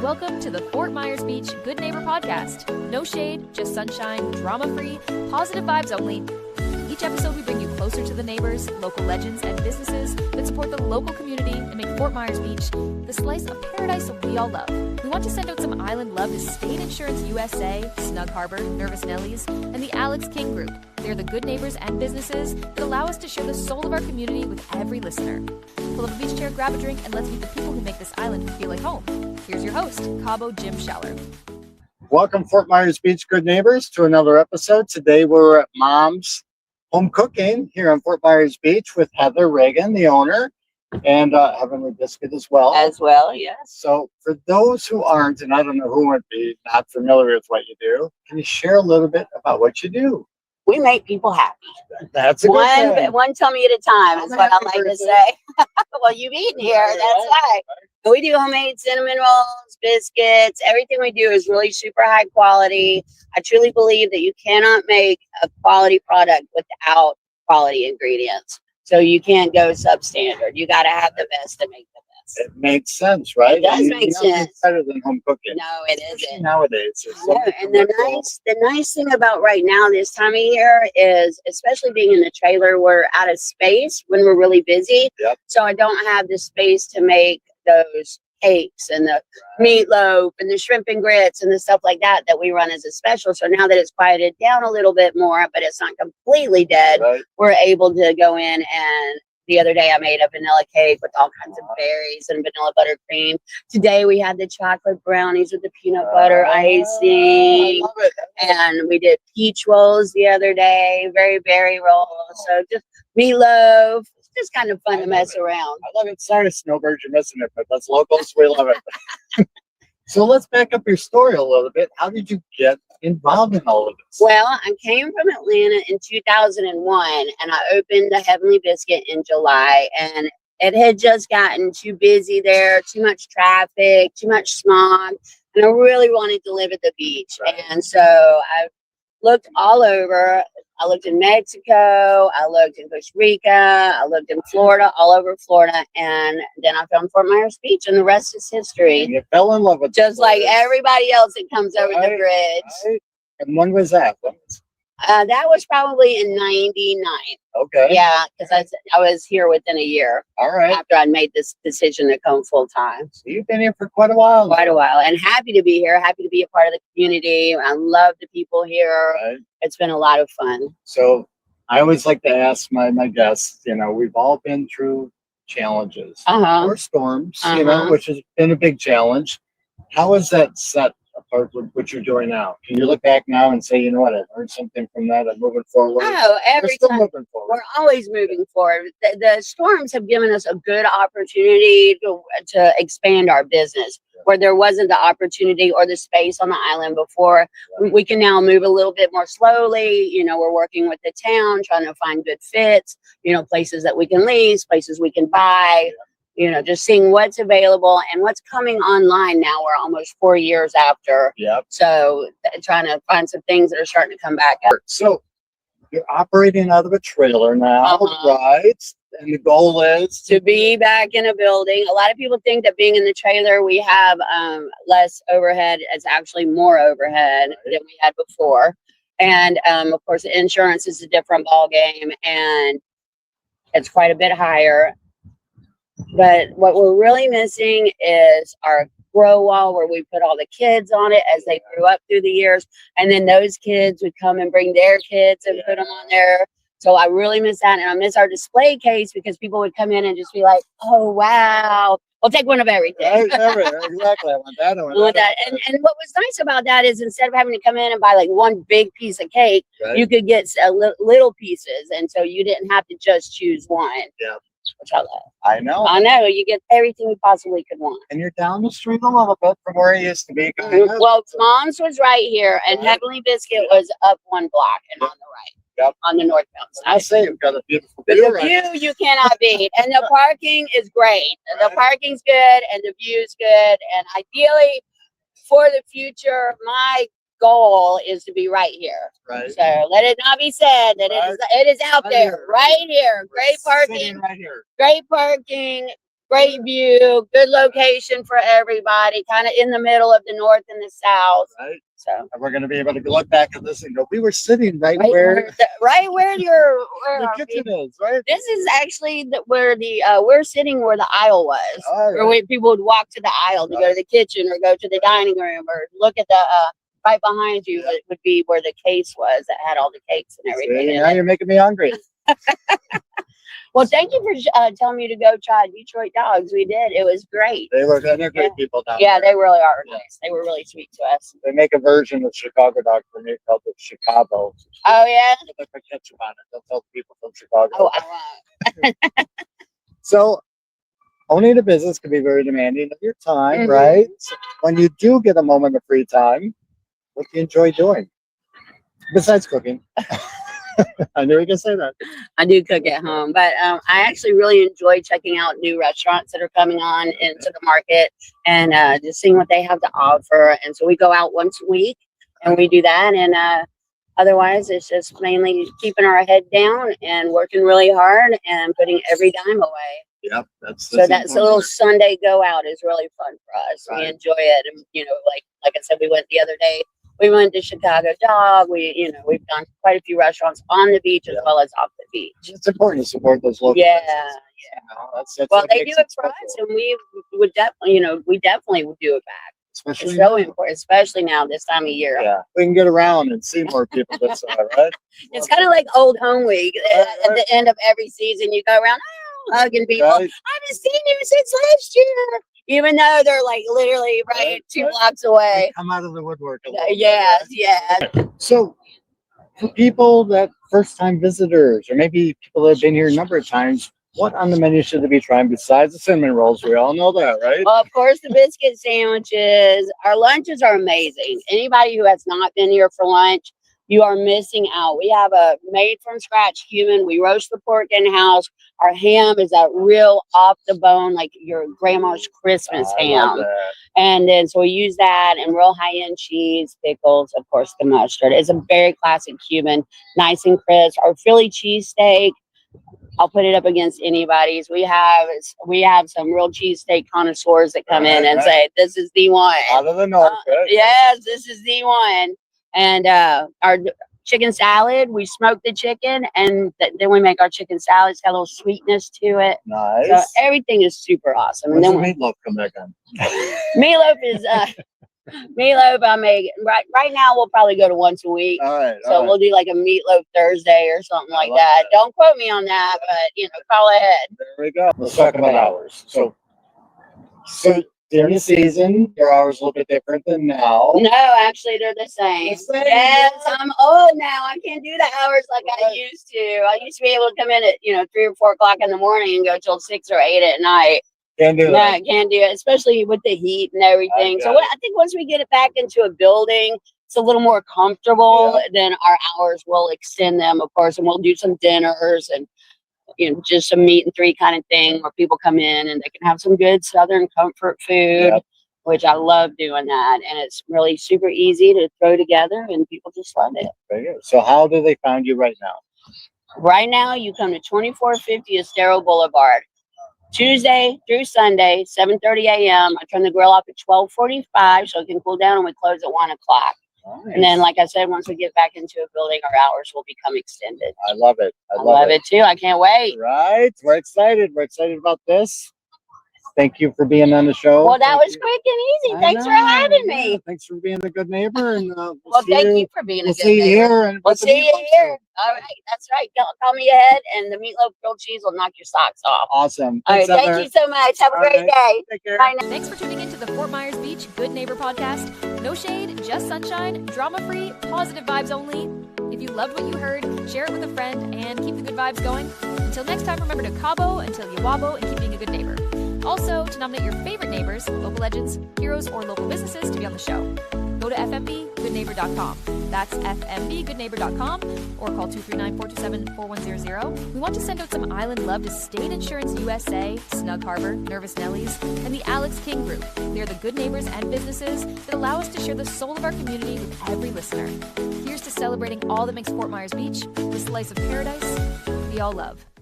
Welcome to the Fort Myers Beach Good Neighbor Podcast. No shade, just sunshine, drama-free, positive vibes only. Each episode we bring you closer to the neighbors, local legends, and businesses that support the local community and make Fort Myers Beach the slice of paradise we all love. We want to send out some island love to State Insurance USA, Snug Harbor, Nervous Nellies, and the Alex King Group. They're the good neighbors and businesses that allow us to share the soul of our community with every listener. Pull up a beach chair, grab a drink, and let's meet the people who make this island feel like home. Here's your host, Cabo Jim Scheller. Welcome, Fort Myers Beach good neighbors, to another episode. Today we're at Mom's Home Cooking here on Fort Myers Beach with Heather Reagan, the owner, and Heavenly Biscuit as well. Yes. So for those who aren't, and I don't know who would be not familiar with what you do, can you share a little bit about what you do? We make people happy. That's a good thing. One tummy at a time is what I like to say. Well, you've eaten here. That's right. We do homemade cinnamon rolls, biscuits. Everything we do is really super high quality. I truly believe that you cannot make a quality product without quality ingredients. So you can't go substandard. You got to have the best to make the best. It makes sense, right? It does make sense. It's better than home cooking. No, it isn't. Nowadays. And the nice thing about right now, this time of year, is especially being in the trailer, we're out of space when we're really busy. Yep. So I don't have the space to make those cakes and the meatloaf and the shrimp and grits and the stuff like that we run as a special. So now that it's quieted down a little bit more, but it's not completely dead, we're able to go in. And the other day I made a vanilla cake with all kinds of berries and vanilla buttercream. Today we had the chocolate brownies with the peanut butter icing. I love it. And we did peach rolls the other day, very berry rolls. So just meatloaf. It's just kind of fun to mess around. I love it. Sorry, Snowbirds, you're missing it, but that's locals. We love it. So let's back up your story a little bit. How did you get involved in all of this? Well, I came from Atlanta in 2001, and I opened the Heavenly Biscuit in July, and it had just gotten too busy there, too much traffic, too much smog, and I really wanted to live at the beach. Right. And so I looked all over. I looked in Mexico, I looked in Costa Rica, I looked in Florida, all over Florida, and then I found Fort Myers Beach, and the rest is history. And you fell in love with just like everybody else that comes over the bridge. Right. And when was that? That was probably in '99. Okay. Yeah, because I was here within a year. All right. After I made this decision to come full time. So you've been here for quite a while. And happy to be here. Happy to be a part of the community. I love the people here. Right. It's been a lot of fun. So I always like to ask my guests, we've all been through challenges or storms, which has been a big challenge. How is that set apart with what you're doing now? Can you look back now and say, you know what, I learned something from that, I'm moving forward? Oh, every time. Moving forward. We're always moving forward. The storms have given us a good opportunity to expand our business. Where there wasn't the opportunity or the space on the island before, we can now move a little bit more slowly. We're working with the town, trying to find good fits, places that we can lease, places we can buy, just seeing what's available and what's coming online now. We're almost 4 years after. Yep. So trying to find some things that are starting to come back up. So you're operating out of a trailer now, right? And the goal is to be back in a building. A lot of people think that being in the trailer, we have less overhead. It's actually more overhead than we had before. And of course, the insurance is a different ball game, and it's quite a bit higher. But what we're really missing is our grow wall, where we put all the kids on it as they grew up through the years. And then those kids would come and bring their kids and put them on there. So I really miss that. And I miss our display case, because people would come in and just be like, oh, wow, we'll take one of everything. Exactly. I want that. I want that. And what was nice about that is, instead of having to come in and buy like one big piece of cake, you could get little pieces. And so you didn't have to just choose one. Yeah. Which I love. I know. You get everything you possibly could want. And you're down the street a little bit from where it used to be. Well, Mom's was right here, and Heavenly Biscuit was up one block and on the right. Yep. On the northbound side. I say you've got a beautiful view. The view you cannot beat. And the parking is great. The parking's good, and the view's good. And ideally, for the future, my goal is to be right here. Right. So let it not be said that it is out there, right here. Great parking. Right here. Great parking. great view, good location for everybody, kind of in the middle of the north and the south. Right. So And we're going to be able to look back at this and go, we were sitting right where where where the kitchen is, right? This is actually where the we're sitting where the aisle was, where people would walk to the aisle to go to the kitchen or go to the dining room or look at the right behind you. It would be where the case was that had all the cakes and everything. Now you're making me hungry. Well, thank you for telling me to go try Detroit dogs. We did. It was great. They're great people down Yeah, there. they really are nice. They were really sweet to us. They make a version of Chicago dog for me called the Chicago. Oh, yeah? They put ketchup on it. They'll tell people from Chicago. Oh, I won't. So owning a business can be very demanding of your time, right? So when you do get a moment of free time, what do you enjoy doing? Besides cooking. I knew you were going to say that. I do cook at home, but I actually really enjoy checking out new restaurants that are coming on into the market and just seeing what they have to offer. And so we go out once a week and we do that. And otherwise, it's just mainly keeping our head down and working really hard and putting every dime away. Yep, that's so that's a little Sunday go out is really fun for us. Right. We enjoy it, and like I said, we went the other day. We went to Chicago Dog. We've done quite a few restaurants on the beach as well as off the beach. It's important to support those local. Yeah, businesses. That's well, they do it for us, and we would definitely would do it back. Especially it's so important, especially now this time of year. Yeah, we can get around and see more people this summer, right? It's kind of like Old Home Week. At the end of every season, you go around hugging people. Right. I haven't seen you since last year. Even though they're like literally right 2 blocks away. Come out of the woodwork. Yeah. So for people that first-time visitors, or maybe people that have been here a number of times, what on the menu should they be trying besides the cinnamon rolls? We all know that, right? Well, of course, the biscuit sandwiches. Our lunches are amazing. Anybody who has not been here for lunch, you are missing out. We have a made from scratch cumin. We roast the pork in-house. Our ham is a real off the bone, like your grandma's Christmas ham. And then so we use that and real high-end cheese, pickles, of course, the mustard. It's a very classic cumin, nice and crisp. Our Philly cheesesteak, I'll put it up against anybody's. We have some real cheesesteak connoisseurs that come in and say, this is the one. Out of the north. Yes, this is the one. And our chicken salad, we smoke the chicken and then we make our chicken salad. It's got a little sweetness to it. Nice. So everything is super awesome. When's and the then meatloaf come back on? Meatloaf is meatloaf I make right now we'll probably go to once a week. All right. We'll do like a meatloaf Thursday or something like that. Don't quote me on that, but call ahead. There we go. Let's talk about hours. So during the season, your hours a little bit different than now. No, actually, they're the same. Yes, I'm old now. I can't do the hours like I used to. I used to be able to come in at 3 or 4 o'clock in the morning and go till 6 or 8 at night. Can't do that. No, I can't do it, especially with the heat and everything. So I think once we get it back into a building, it's a little more comfortable. Then our hours will extend them, of course, and we'll do some dinners and just some meet and three kind of thing where people come in and they can have some good Southern comfort food, which I love doing that. And it's really super easy to throw together and people just love it. Very good. So how do they find you right now? Right now, you come to 2450 Estero Boulevard, Tuesday through Sunday, 7:30 a.m. I turn the grill off at 12:45 so it can cool down and we close at 1 o'clock. Nice. And then, like I said, once we get back into a building, our hours will become extended. I love it. I love it too. I can't wait. Right. We're excited. We're excited about this. Thank you for being on the show. Well, that was quick and easy. Thanks for having me. Yeah, thanks for being a good neighbor. And thank you for being a good neighbor. We'll see you here. We'll see you here. All right. That's right. Call me ahead, and the meatloaf grilled cheese will knock your socks off. Awesome. All right. Thank you so much. Have a great day. Take care. Bye now. Thanks for tuning into the Fort Myers Beach Good Neighbor podcast. No shade, just sunshine, drama-free, positive vibes only. If you loved what you heard, share it with a friend and keep the good vibes going. Until next time, remember to Cabo until you wabo and keep being a good neighbor. Also, to nominate your favorite neighbors, local legends, heroes, or local businesses to be on the show, go to FMBGoodNeighbor.com. That's FMBGoodNeighbor.com or call 239-427-4100. We want to send out some island love to State Insurance USA, Snug Harbor, Nervous Nellies, and the Alex King Group. They are the good neighbors and businesses that allow us to share the soul of our community with every listener. Here's to celebrating all that makes Fort Myers Beach the slice of paradise we all love.